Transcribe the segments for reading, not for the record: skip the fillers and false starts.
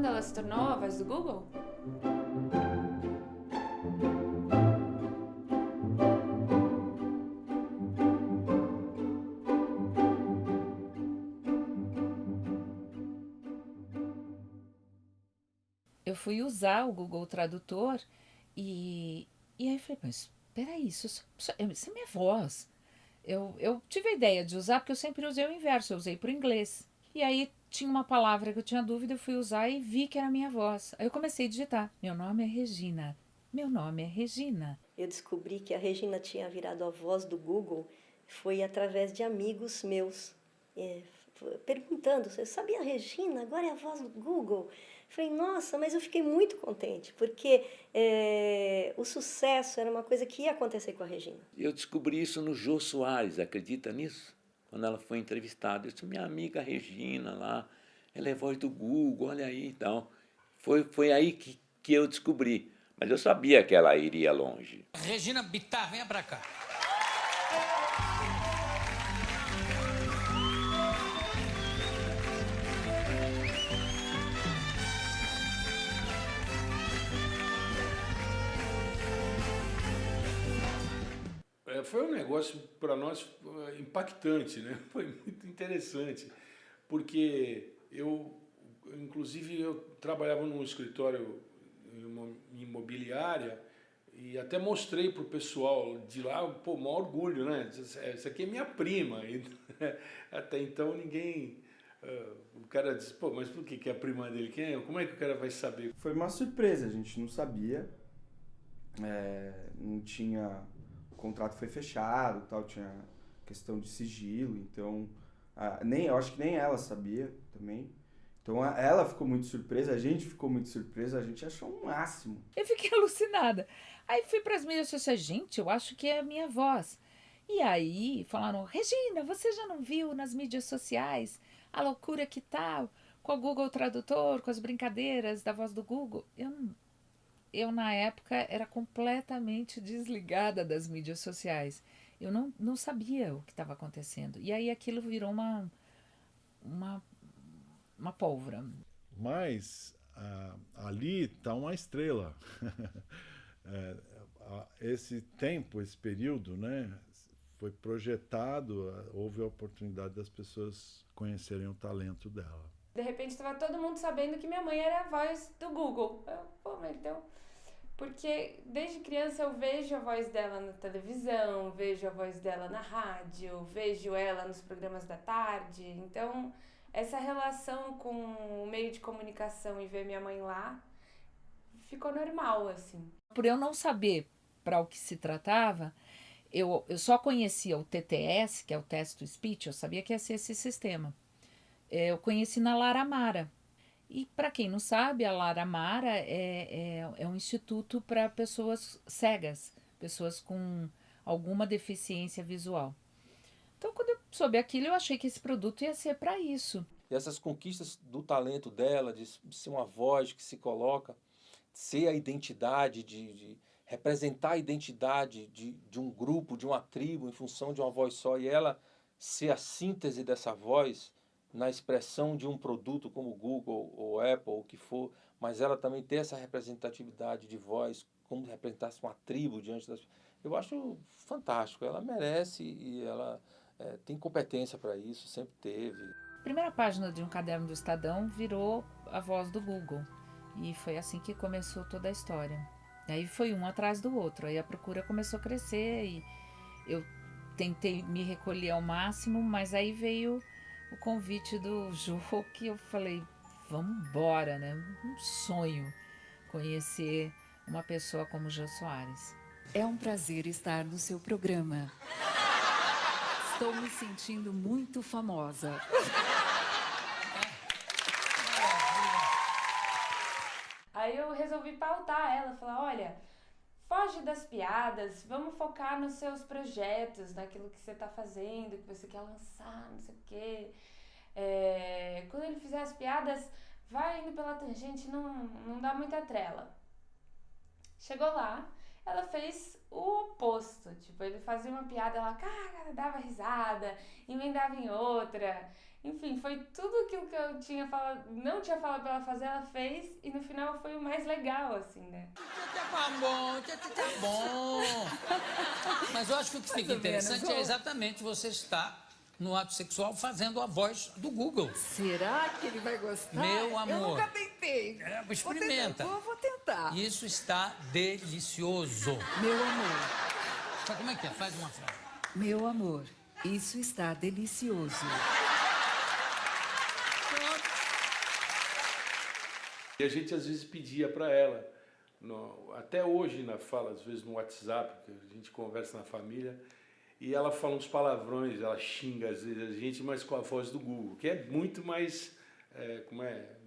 quando ela se tornou a voz do Google? Eu fui usar o Google Tradutor e aí eu falei, mas peraí, isso é minha voz. Eu tive a ideia de usar porque eu sempre usei o inverso, eu usei para o inglês. E aí tinha uma palavra que eu tinha dúvida, eu fui usar e vi que era a minha voz. Aí eu comecei a digitar, meu nome é Regina, meu nome é Regina. Eu descobri que a Regina tinha virado a voz do Google foi através de amigos meus, perguntando, você sabia a Regina? Agora é a voz do Google. Falei, nossa, mas eu fiquei muito contente, porque o sucesso era uma coisa que ia acontecer com a Regina. Eu descobri isso no Jô Soares, acredita nisso? Quando ela foi entrevistada, eu disse, minha amiga Regina lá, ela é voz do Google, olha aí, então. Foi aí que eu descobri. Mas eu sabia que ela iria longe. Regina Bittar, venha pra cá. Foi um negócio para nós impactante, né? Foi muito interessante, porque inclusive, eu trabalhava num escritório imobiliária e até mostrei para o pessoal de lá, pô, maior orgulho, né? Essa aqui é minha prima. E, até então ninguém... o cara disse, pô, mas por que é a prima dele? Quem é? Como é que o cara vai saber? Foi uma surpresa, a gente não sabia, não tinha... O contrato foi fechado, tal, tinha questão de sigilo, então eu acho que nem ela sabia também. Então ela ficou muito surpresa, a gente ficou muito surpresa, a gente achou o máximo. Eu fiquei alucinada. Aí fui para as mídias sociais, gente, eu acho que é a minha voz. E aí falaram, Regina, você já não viu nas mídias sociais a loucura que tá com o Google Tradutor, com as brincadeiras da voz do Google? Eu na época era completamente desligada das mídias sociais. Eu não sabia o que estava acontecendo. E aí aquilo virou uma pólvora. Mas ali está uma estrela. Esse tempo, esse período, né, foi projetado, houve a oportunidade das pessoas conhecerem o talento dela. De repente estava todo mundo sabendo que minha mãe era a voz do Google. Pô, mas então... Porque desde criança eu vejo a voz dela na televisão, vejo a voz dela na rádio, vejo ela nos programas da tarde. Então, essa relação com o meio de comunicação e ver minha mãe lá ficou normal, assim. Por eu não saber para o que se tratava, eu só conhecia o TTS, que é o Text-to-Speech, eu sabia que ia ser esse sistema. Eu conheci na Lara Mara. E para quem não sabe, a Lara Mara é um instituto para pessoas cegas, pessoas com alguma deficiência visual. Então, quando eu soube aquilo, eu achei que esse produto ia ser para isso. E essas conquistas do talento dela, de ser uma voz que se coloca, ser a identidade, de representar a identidade de um grupo, de uma tribo, em função de uma voz só, e ela ser a síntese dessa voz na expressão de um produto como o Google ou Apple, o que for, mas ela também ter essa representatividade de voz, como representasse uma tribo diante das... Eu acho fantástico, ela merece e ela tem competência para isso, sempre teve. A primeira página de um caderno do Estadão virou a voz do Google, e foi assim que começou toda a história. E aí foi um atrás do outro, aí a procura começou a crescer e eu tentei me recolher ao máximo, mas aí veio o convite do Jô, que eu falei, vamos embora, né? Um sonho conhecer uma pessoa como Jô Soares. É um prazer estar no seu programa. Estou me sentindo muito famosa. Aí eu resolvi pautar ela, falar, olha, foge das piadas, vamos focar nos seus projetos, naquilo que você está fazendo, que você quer lançar, não sei o quê. Quando ele fizer as piadas, vai indo pela tangente, não dá muita trela. Chegou lá, ela fez o oposto, tipo, ele fazia uma piada, ela dava risada, emendava em outra, Enfim, foi tudo aquilo que eu tinha falado, não tinha falado pra ela fazer, ela fez, e no final foi o mais legal, assim, né? Tá bom. Mas eu acho que o que fica interessante é exatamente você estar no ato sexual fazendo a voz do Google. Será que ele vai gostar? Meu amor. Eu nunca tentei. Experimenta. Vou tentar. Isso está delicioso. Meu amor. Como é que é? Faz uma frase. Meu amor, isso está delicioso. E a gente às vezes pedia para ela, até hoje fala às vezes no WhatsApp, que a gente conversa na família, e ela fala uns palavrões, ela xinga às vezes a gente, mas com a voz do Google, que é muito mais,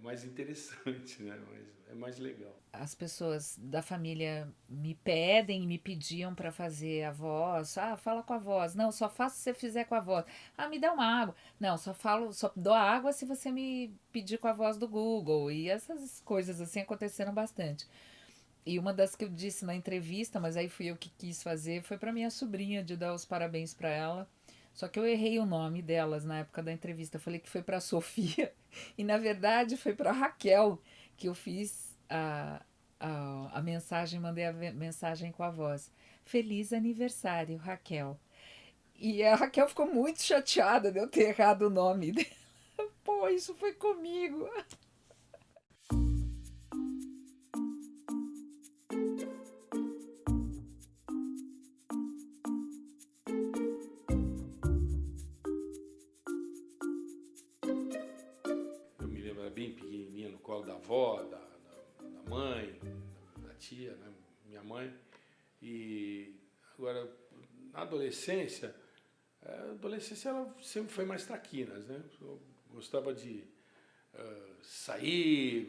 mais interessante, né? É mais legal. As pessoas da família me pedem e me pediam para fazer a voz. Ah, fala com a voz. Não, só faço se você fizer com a voz. Ah, me dá uma água. Não, só dou a água se você me pedir com a voz do Google. E essas coisas assim aconteceram bastante. E uma das que eu disse na entrevista, mas aí fui eu que quis fazer, foi para minha sobrinha, de dar os parabéns para ela. Só que eu errei o nome delas na época da entrevista. Eu falei que foi para Sofia e na verdade foi para Raquel, que eu fiz a mensagem, mandei a mensagem com a voz. Feliz aniversário, Raquel. E a Raquel ficou muito chateada de eu ter errado o nome dela. Pô, isso foi comigo. Eu me lembro, era bem pequenininha, no colo da avó, da mãe, da tia, né? Minha mãe. E agora, na adolescência, ela sempre foi mais traquinas, né? Eu gostava de sair,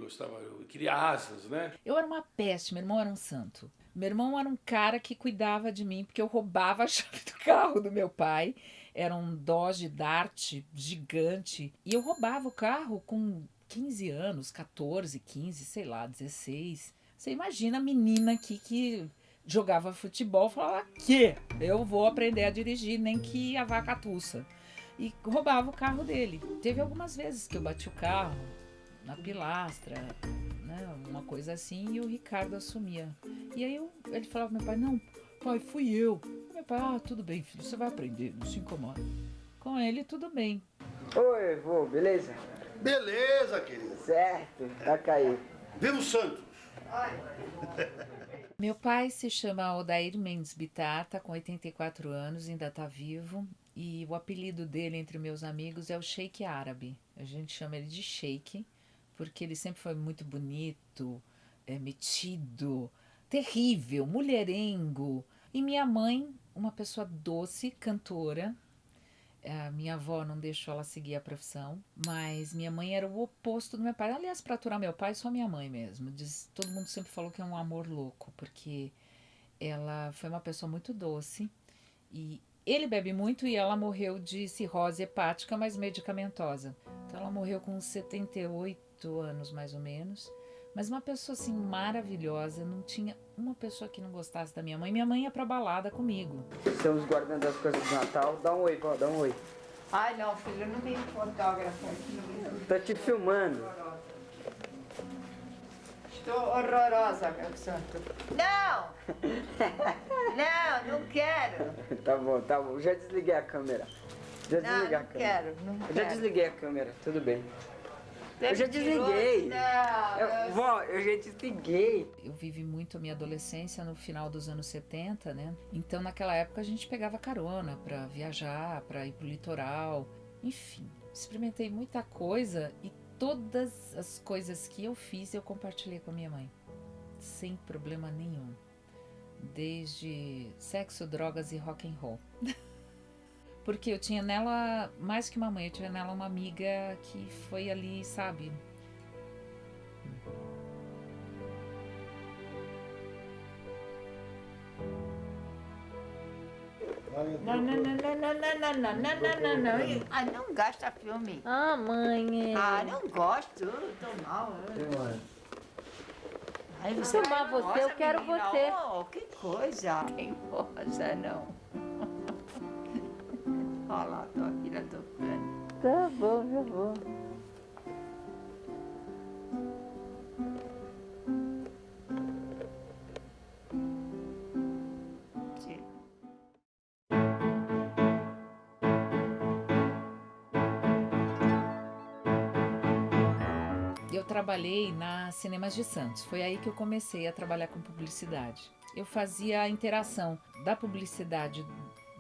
queria asas, né? Eu era uma peste, meu irmão era um santo. Meu irmão era um cara que cuidava de mim, porque eu roubava a chave do carro do meu pai. Era um Dodge Dart gigante. E eu roubava o carro com 15 anos, 14, 15, sei lá, 16. Você imagina a menina aqui que jogava futebol, falava que eu vou aprender a dirigir, nem que a vaca tussa. E roubava o carro dele. Teve algumas vezes que eu bati o carro na pilastra, né, uma coisa assim, e o Ricardo assumia. E aí ele falava pro meu pai, não, pai, fui eu. Meu pai, tudo bem, filho, você vai aprender, não se incomoda. Com ele, tudo bem. Oi, vô, beleza? Beleza, querido. Certo, tá aí. Viva o Santos! Meu pai se chama Odair Mendes Bittar, tá com 84 anos, ainda tá vivo. E o apelido dele entre meus amigos é o Sheik Árabe. A gente chama ele de Sheik, porque ele sempre foi muito bonito, metido, terrível, mulherengo. E minha mãe, uma pessoa doce, cantora. A minha avó não deixou ela seguir a profissão, mas minha mãe era o oposto do meu pai. Aliás, para aturar meu pai, só minha mãe mesmo. Todo mundo sempre falou que é um amor louco, porque ela foi uma pessoa muito doce. E ele bebe muito e ela morreu de cirrose hepática, mas medicamentosa. Então ela morreu com 78 anos, mais ou menos. Mas uma pessoa assim maravilhosa, não tinha uma pessoa que não gostasse da minha mãe. Minha mãe ia pra balada comigo. Estamos guardando as coisas do Natal. Dá um oi, vó, dá um oi. Ai, não, filho, eu não tenho fotógrafo aqui. Tô te filmando. Estou horrorosa, meu santo. Não! Não quero. Tá bom. Já desliguei a câmera. Não quero. Eu já desliguei a câmera, tudo bem. Eu já desliguei. Vó, eu já desliguei. Eu vivi muito a minha adolescência no final dos anos 70, né? Então, naquela época, a gente pegava carona pra viajar, pra ir pro litoral. Enfim, experimentei muita coisa e todas as coisas que eu fiz, eu compartilhei com a minha mãe. Sem problema nenhum. Desde sexo, drogas e rock and roll. Porque eu tinha nela, mais que uma mãe, eu tinha nela uma amiga que foi ali, sabe? Não. Ah, não gasta filme. Ah, mãe. Ah, não gosto. Tô mal. Aí você amar você, eu quero menina. você. Oh, que coisa. Teimosa, não. Olha lá, tua filha tocando. Tá bom, já vou. Eu trabalhei na Cinemas de Santos. Foi aí que eu comecei a trabalhar com publicidade. Eu fazia a interação da publicidade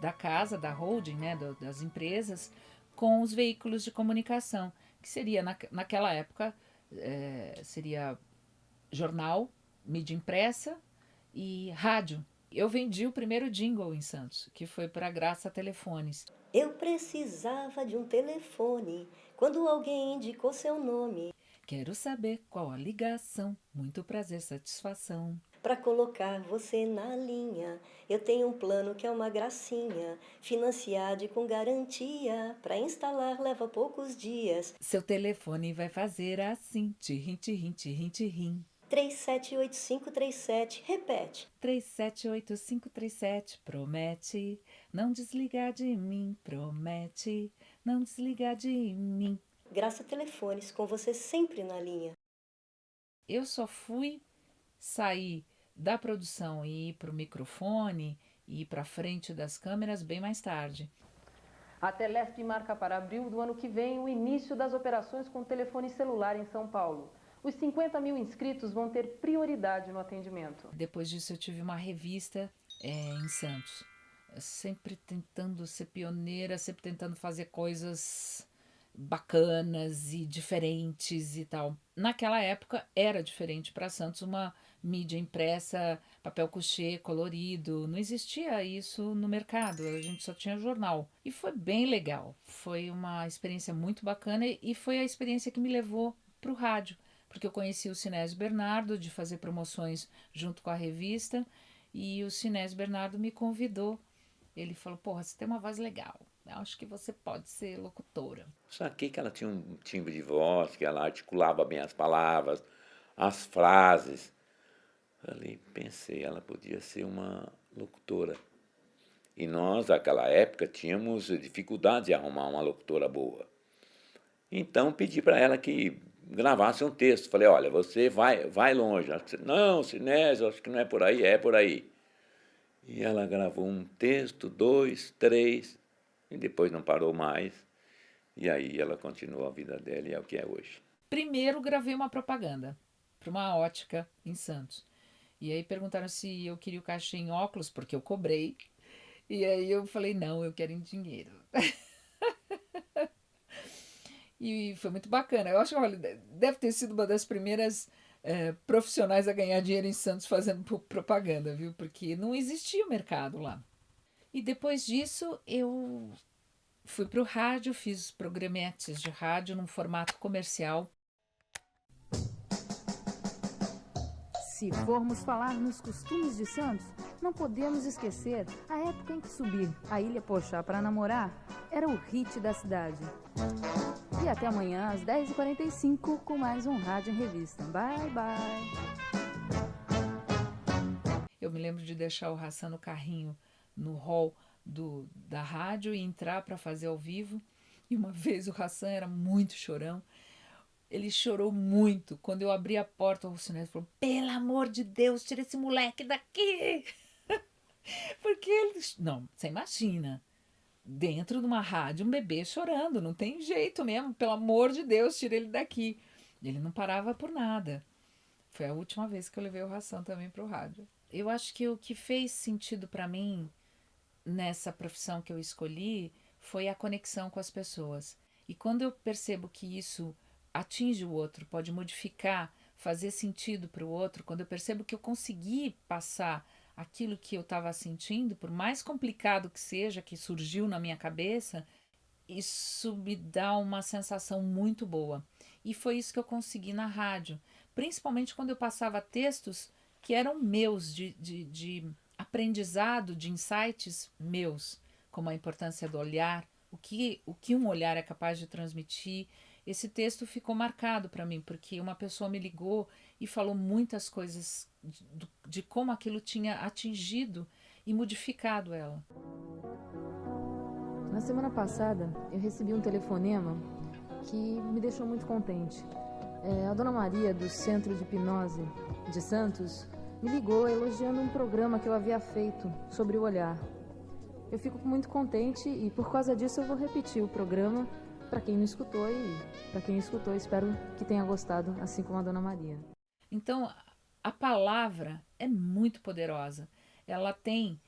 da casa, da holding, né, das empresas, com os veículos de comunicação, que seria, naquela época, seria jornal, mídia impressa e rádio. Eu vendi o primeiro jingle em Santos, que foi para Graça Telefones. Eu precisava de um telefone quando alguém indicou seu nome. Quero saber qual a ligação, muito prazer, satisfação. Para colocar você na linha, eu tenho um plano que é uma gracinha, financiado e com garantia. Para instalar leva poucos dias. Seu telefone vai fazer assim, tirrim, tirrim, tirrim, tirrim. 378537, repete. 378537, promete não desligar de mim, promete não desligar de mim. Graça Telefones, com você sempre na linha. Eu só fui sair da produção e ir para o microfone e ir para frente das câmeras bem mais tarde. A Telesp marca para abril do ano que vem o início das operações com telefone celular em São Paulo. Os 50 mil inscritos vão ter prioridade no atendimento. Depois disso eu tive uma revista em Santos, sempre tentando ser pioneira, sempre tentando fazer coisas bacanas e diferentes e tal. Naquela época era diferente para Santos uma mídia impressa, papel couché, colorido. Não existia isso no mercado, a gente só tinha jornal. E foi bem legal, foi uma experiência muito bacana e foi a experiência que me levou para o rádio, porque eu conheci o Sinésio Bernardo de fazer promoções junto com a revista e o Sinésio Bernardo me convidou. Ele falou, porra, você tem uma voz legal. Eu acho que você pode ser locutora. Saquei que ela tinha um timbre de voz, que ela articulava bem as palavras, as frases. Pensei, ela podia ser uma locutora. E nós, naquela época, tínhamos dificuldade de arrumar uma locutora boa. Então, pedi para ela que gravasse um texto. Falei, olha, você vai longe. Ela disse, não, Sinésio, acho que não é por aí, é por aí. E ela gravou um texto, 2, 3... e depois não parou mais, e aí ela continuou a vida dela e é o que é hoje. Primeiro gravei uma propaganda para uma ótica em Santos, e aí perguntaram se eu queria o cachê em óculos, porque eu cobrei, e aí eu falei, não, eu quero em dinheiro. E foi muito bacana, eu acho que olha, deve ter sido uma das primeiras profissionais a ganhar dinheiro em Santos fazendo propaganda, viu? Porque não existia o mercado lá. E depois disso, eu fui para o rádio, fiz programetes de rádio num formato comercial. Se formos falar nos costumes de Santos, não podemos esquecer a época em que subir a Ilha Pochá para namorar era o hit da cidade. E até amanhã, às 10h45, com mais um Rádio em Revista. Bye, bye! Eu me lembro de deixar o Hassan no carrinho no hall da rádio e entrar para fazer ao vivo. E uma vez o Hassan era muito chorão. Ele chorou muito. Quando eu abri a porta, o Sinésio falou, pelo amor de Deus, tira esse moleque daqui. Porque ele... Não, você imagina. Dentro de uma rádio, um bebê chorando. Não tem jeito mesmo. Pelo amor de Deus, tira ele daqui. Ele não parava por nada. Foi a última vez que eu levei o Hassan também para o rádio. Eu acho que o que fez sentido para mim nessa profissão que eu escolhi foi a conexão com as pessoas. E quando eu percebo que isso atinge o outro, pode modificar, fazer sentido para o outro, quando eu percebo que eu consegui passar aquilo que eu estava sentindo, por mais complicado que seja, que surgiu na minha cabeça, isso me dá uma sensação muito boa. E foi isso que eu consegui na rádio, principalmente quando eu passava textos que eram meus, de aprendizado, de insights meus, como a importância do olhar, o que um olhar é capaz de transmitir. Esse texto ficou marcado para mim, porque uma pessoa me ligou e falou muitas coisas de como aquilo tinha atingido e modificado ela. Na semana passada, eu recebi um telefonema que me deixou muito contente. A Dona Maria, do Centro de Hipnose de Santos, me ligou elogiando um programa que eu havia feito sobre o olhar. Eu fico muito contente e, por causa disso, eu vou repetir o programa para quem não escutou e, para quem escutou, espero que tenha gostado, assim como a Dona Maria. Então, a palavra é muito poderosa. Ela tem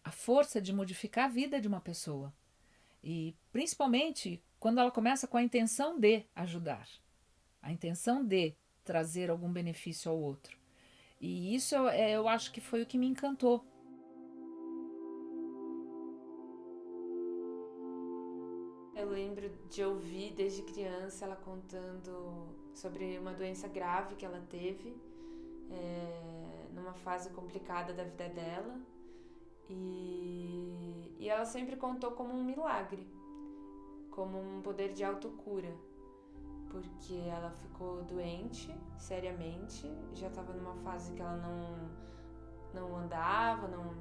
a força de modificar a vida de uma pessoa. E, principalmente, quando ela começa com a intenção de ajudar. A intenção de trazer algum benefício ao outro. E isso eu acho que foi o que me encantou. Eu lembro de ouvir desde criança ela contando sobre uma doença grave que ela teve, numa fase complicada da vida dela. E ela sempre contou como um milagre, como um poder de autocura, porque ela ficou doente seriamente, já estava numa fase que ela não andava, não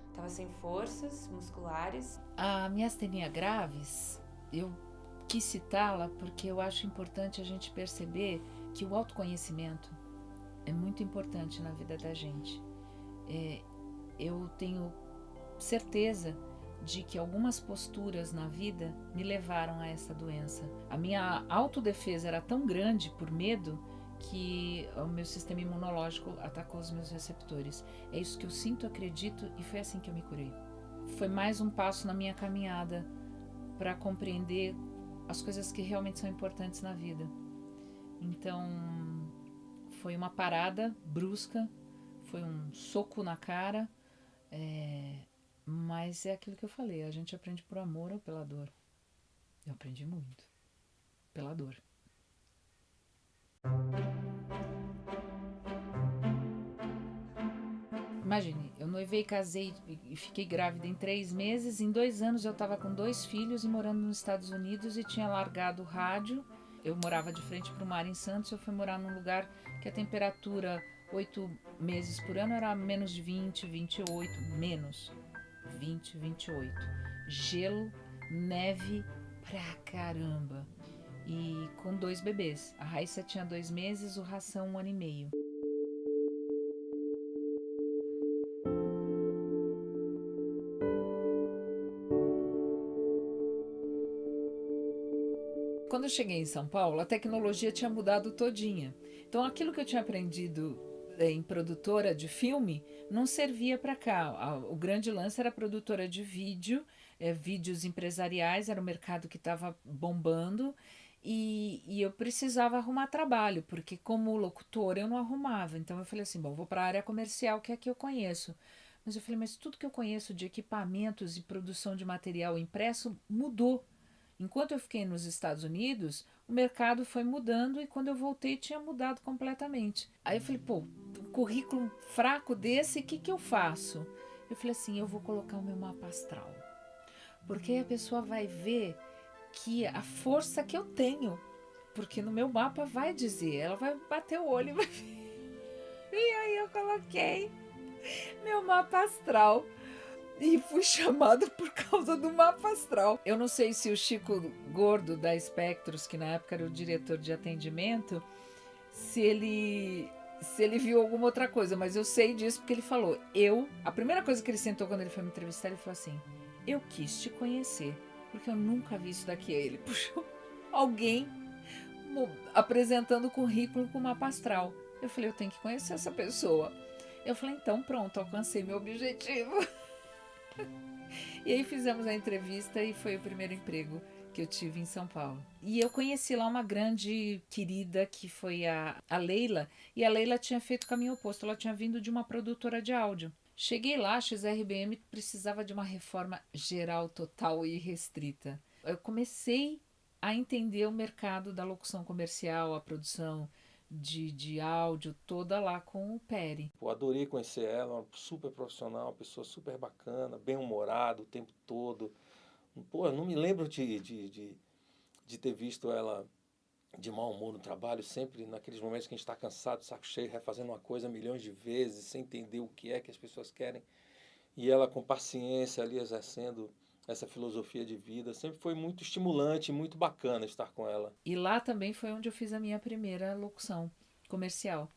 estava sem forças musculares. A miastenia gravis, eu quis citá-la porque eu acho importante a gente perceber que o autoconhecimento é muito importante na vida da gente. Eu tenho certeza de que algumas posturas na vida me levaram a essa doença. A minha autodefesa era tão grande por medo que o meu sistema imunológico atacou os meus receptores. É isso que eu sinto, acredito, e foi assim que eu me curei. Foi mais um passo na minha caminhada para compreender as coisas que realmente são importantes na vida. Então, foi uma parada brusca, foi um soco na cara, mas é aquilo que eu falei, a gente aprende por amor ou pela dor. Eu aprendi muito pela dor. Imagine, eu noivei, casei e fiquei grávida em 3 meses. Em 2 anos eu estava com 2 filhos e morando nos Estados Unidos e tinha largado o rádio. Eu morava de frente para o mar em Santos. Eu fui morar num lugar que a temperatura 8 meses por ano era menos de 20, 28, menos 20, 28. Gelo, neve pra caramba. E com 2 bebês. A Raíssa tinha 2 meses, o Ração 1 ano e meio. Quando eu cheguei em São Paulo, a tecnologia tinha mudado todinha. Então aquilo que eu tinha aprendido em produtora de filme não servia para cá. O grande lance era produtora de vídeo, vídeos empresariais, era o mercado que estava bombando. E eu precisava arrumar trabalho, porque como locutora eu não arrumava. Então eu falei assim, bom, vou para a área comercial, que é a que eu conheço. Mas eu falei, mas tudo que eu conheço de equipamentos e produção de material impresso mudou. Enquanto eu fiquei nos Estados Unidos, o mercado foi mudando e quando eu voltei tinha mudado completamente. Aí eu falei, pô, um currículo fraco desse, o que eu faço? Eu falei assim, eu vou colocar o meu mapa astral. Porque aí a pessoa vai ver que a força que eu tenho, porque no meu mapa vai dizer, ela vai bater o olho e vai ver. E aí eu coloquei meu mapa astral e fui chamada por causa do mapa astral. Eu não sei se o Chico Gordo da Espectros, que na época era o diretor de atendimento, se ele viu alguma outra coisa, mas eu sei disso porque ele falou, a primeira coisa que ele sentou quando ele foi me entrevistar, ele falou assim, eu quis te conhecer. Porque eu nunca vi isso daqui. Ele puxou alguém apresentando o currículo com mapa astral. Eu falei, eu tenho que conhecer essa pessoa. Eu falei, então pronto, alcancei meu objetivo. E aí fizemos a entrevista e foi o primeiro emprego que eu tive em São Paulo. E eu conheci lá uma grande querida que foi a Leila. E a Leila tinha feito o caminho oposto. Ela tinha vindo de uma produtora de áudio. Cheguei lá, a XRBM precisava de uma reforma geral, total e restrita. Eu comecei a entender o mercado da locução comercial, a produção de áudio, toda lá com o Peri. Eu adorei conhecer ela, uma super profissional, uma pessoa super bacana, bem-humorada o tempo todo. Pô, eu não me lembro de ter visto ela de mau humor no trabalho, sempre naqueles momentos que a gente está cansado, saco cheio, refazendo uma coisa milhões de vezes, sem entender o que é que as pessoas querem. e ela com paciência ali exercendo essa filosofia de vida. Sempre foi muito estimulante, muito bacana estar com ela. E lá também foi onde eu fiz a minha primeira locução comercial,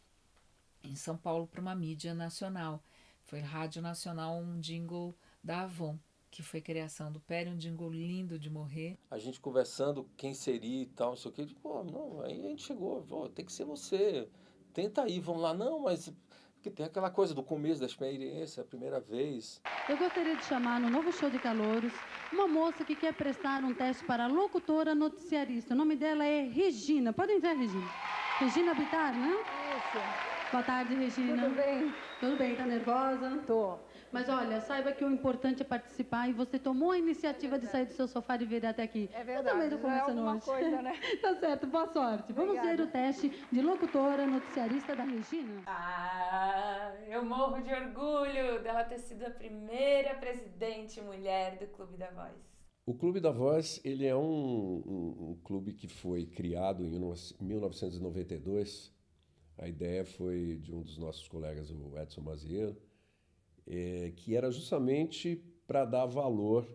em São Paulo, para uma mídia nacional. Foi Rádio Nacional, um jingle da Avon, que foi criação do Pérez, um jingle lindo de morrer. A gente conversando quem seria e tal, não sei o quê. Pô, não, aí a gente chegou, pô, tem que ser você. Tenta aí, vamos lá. Não, mas... Porque tem aquela coisa do começo da experiência, a primeira vez. Eu gostaria de chamar no novo show de calouros uma moça que quer prestar um teste para locutora noticiarista. O nome dela é Regina. Pode entrar, Regina. Regina Bittar, né? Isso. Boa tarde, Regina. Tudo bem? Tudo bem, tá nervosa? Tô. Mas olha, saiba que o importante é participar e você tomou a iniciativa de sair do seu sofá e vir até aqui. É verdade, eu também tô começando alguma hoje. coisa, né? Tá certo, boa sorte. Vamos Obrigada. ver o teste de locutora noticiarista da Regina. Eu morro de orgulho dela ter sido a primeira presidente mulher do Clube da Voz. O Clube da Voz, ele é um clube que foi criado em 1992. A ideia foi de um dos nossos colegas, o Edson Maziero, que era justamente para dar valor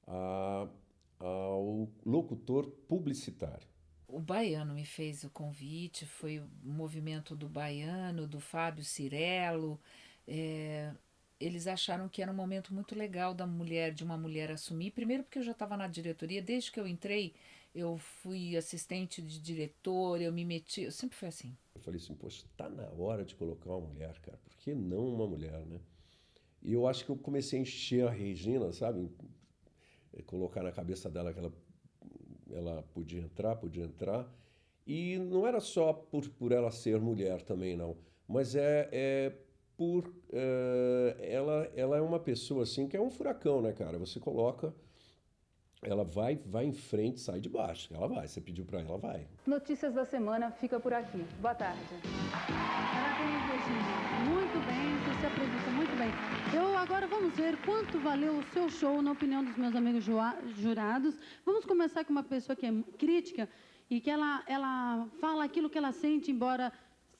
ao locutor publicitário. O Baiano me fez o convite, foi o movimento do Baiano, do Fábio Cirello. Eles acharam que era um momento muito legal de uma mulher assumir. Primeiro porque eu já estava na diretoria, desde que eu entrei, eu fui assistente de diretor, eu me meti, eu sempre fui assim. Eu falei assim, poxa, tá na hora de colocar uma mulher, cara, por que não uma mulher, né? E eu acho que eu comecei a encher a Regina, sabe? Colocar na cabeça dela que ela podia entrar. E não era só por ela ser mulher também, não. Mas ela é uma pessoa assim que é um furacão, né, cara? Você coloca, ela vai em frente, sai de baixo. Ela vai, você pediu para ela, vai. Notícias da semana fica por aqui. Boa tarde. Parabéns, Regina. Muito bem, você se apresenta muito bem. Agora vamos ver quanto valeu o seu show, na opinião dos meus amigos jurados. Vamos começar com uma pessoa que é crítica e que ela fala aquilo que ela sente, embora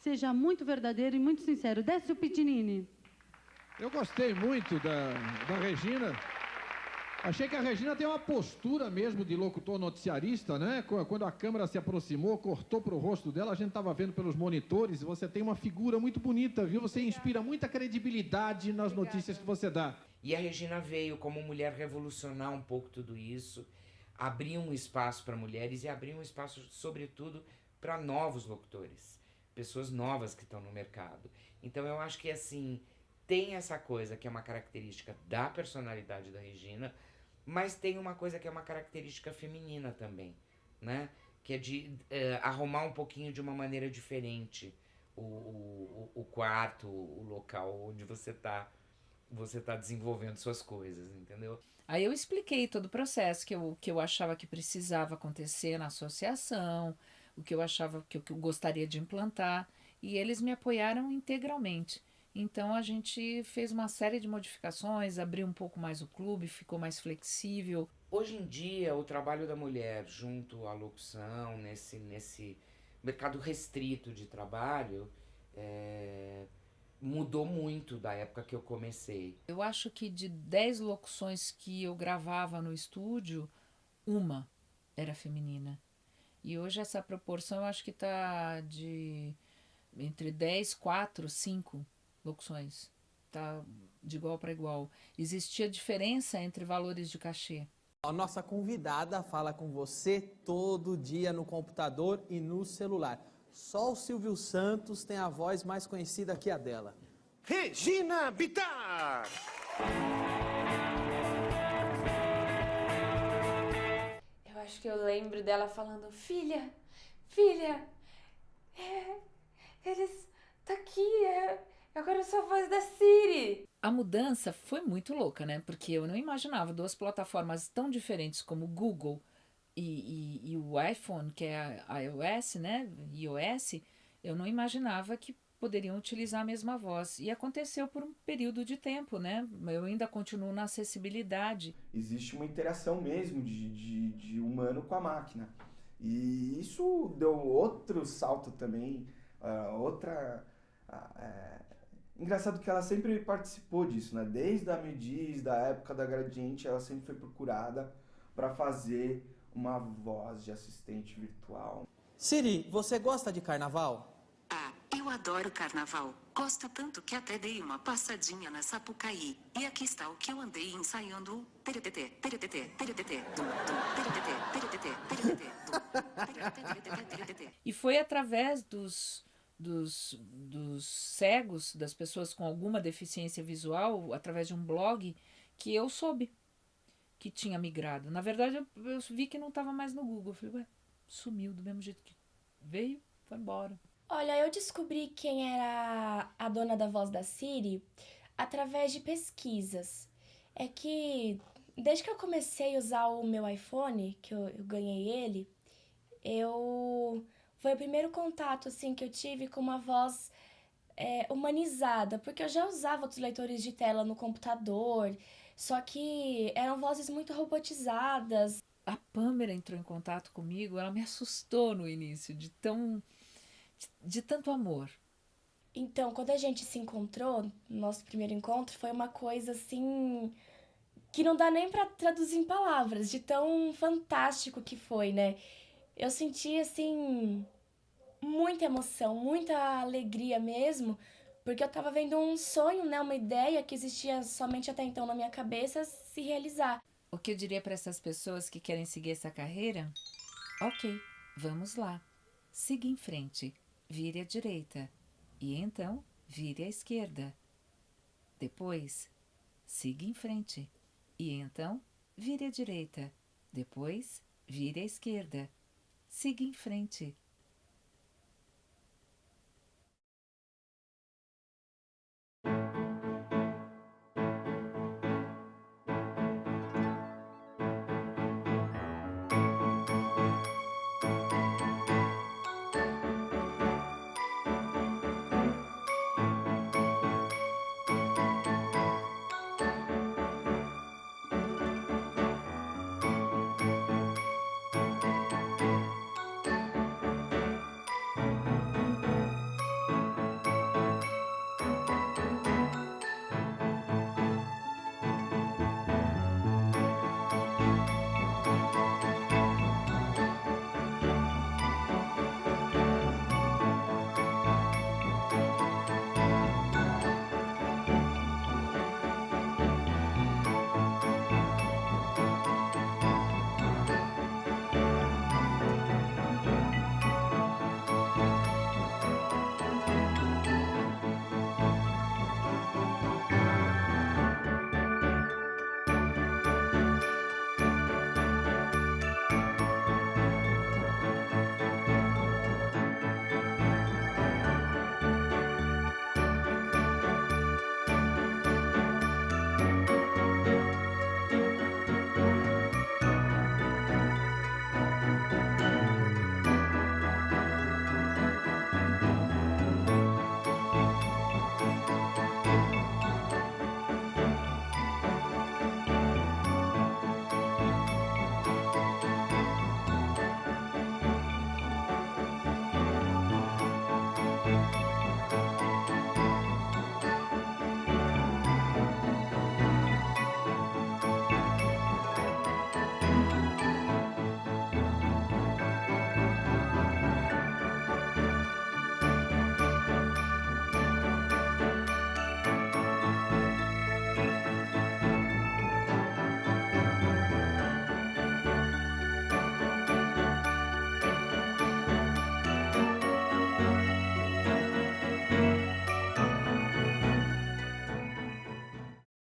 seja muito verdadeiro e muito sincero. Décio Pitinini. Eu gostei muito da Regina. Achei que a Regina tem uma postura mesmo de locutor noticiarista, né? Quando a câmera se aproximou, cortou para o rosto dela, a gente estava vendo pelos monitores, você tem uma figura muito bonita, viu? Você inspira muita credibilidade nas notícias que você dá. E a Regina veio como mulher revolucionar um pouco tudo isso, abrir um espaço para mulheres e abrir um espaço, sobretudo, para novos locutores, pessoas novas que estão no mercado. Então eu acho que, assim, tem essa coisa que é uma característica da personalidade da Regina, mas tem uma coisa que é uma característica feminina também, né? Que é de arrumar um pouquinho de uma maneira diferente o quarto, o local onde você tá desenvolvendo suas coisas, entendeu? Aí eu expliquei todo o processo que eu achava que precisava acontecer na associação, o que eu achava que eu gostaria de implantar, e eles me apoiaram integralmente. Então a gente fez uma série de modificações, abriu um pouco mais o clube, ficou mais flexível. Hoje em dia, o trabalho da mulher junto à locução, nesse mercado restrito de trabalho, mudou muito da época que eu comecei. Eu acho que de 10 locuções que eu gravava no estúdio, uma era feminina. E hoje essa proporção eu acho que está entre 10, 4, 5 locuções. Tá de igual para igual. Existia diferença entre valores de cachê. A nossa convidada fala com você todo dia no computador e no celular. Só o Silvio Santos tem a voz mais conhecida que a dela. Regina Bittar! Eu acho que eu lembro dela falando, filha, eles tá aqui, agora eu sou a voz da Siri. A mudança foi muito louca, né? Porque eu não imaginava duas plataformas tão diferentes como o Google e o iPhone, que é a iOS, né? iOS, eu não imaginava que poderiam utilizar a mesma voz. E aconteceu por um período de tempo, né? Eu ainda continuo na acessibilidade. Existe uma interação mesmo de humano com a máquina. E isso deu outro salto também, Engraçado que ela sempre participou disso, né? Desde a Mediz, da época da Gradiente, ela sempre foi procurada para fazer uma voz de assistente virtual. Siri, você gosta de carnaval? Eu adoro carnaval. Gosto tanto que até dei uma passadinha na Sapucaí. E aqui está o que eu andei ensaiando. Peretetê, peretetê, peretetê, dum, dum, peretetê, peretetê, peretetê, dum, peretetê, peretetê. E foi através dos cegos, das pessoas com alguma deficiência visual, através de um blog, que eu soube que tinha migrado. Na verdade, eu vi que não estava mais no Google. Eu falei, ué, sumiu do mesmo jeito que veio, foi embora. Olha, eu descobri quem era a dona da voz da Siri através de pesquisas. É que desde que eu comecei a usar o meu iPhone, que eu ganhei ele, foi o primeiro contato assim, que eu tive com uma voz humanizada, porque eu já usava outros leitores de tela no computador, só que eram vozes muito robotizadas. A Pâmela entrou em contato comigo, ela me assustou no início, de tanto amor. Então, quando a gente se encontrou, no nosso primeiro encontro, foi uma coisa assim que não dá nem pra traduzir em palavras, de tão fantástico que foi, né? Eu senti, assim, muita emoção, muita alegria mesmo, porque eu tava vendo um sonho, né? Uma ideia que existia somente até então na minha cabeça se realizar. O que eu diria para essas pessoas que querem seguir essa carreira? Ok, vamos lá. Siga em frente. Vire à direita e então vire à esquerda. Depois, siga em frente e então vire à direita. Depois, vire à esquerda. Siga em frente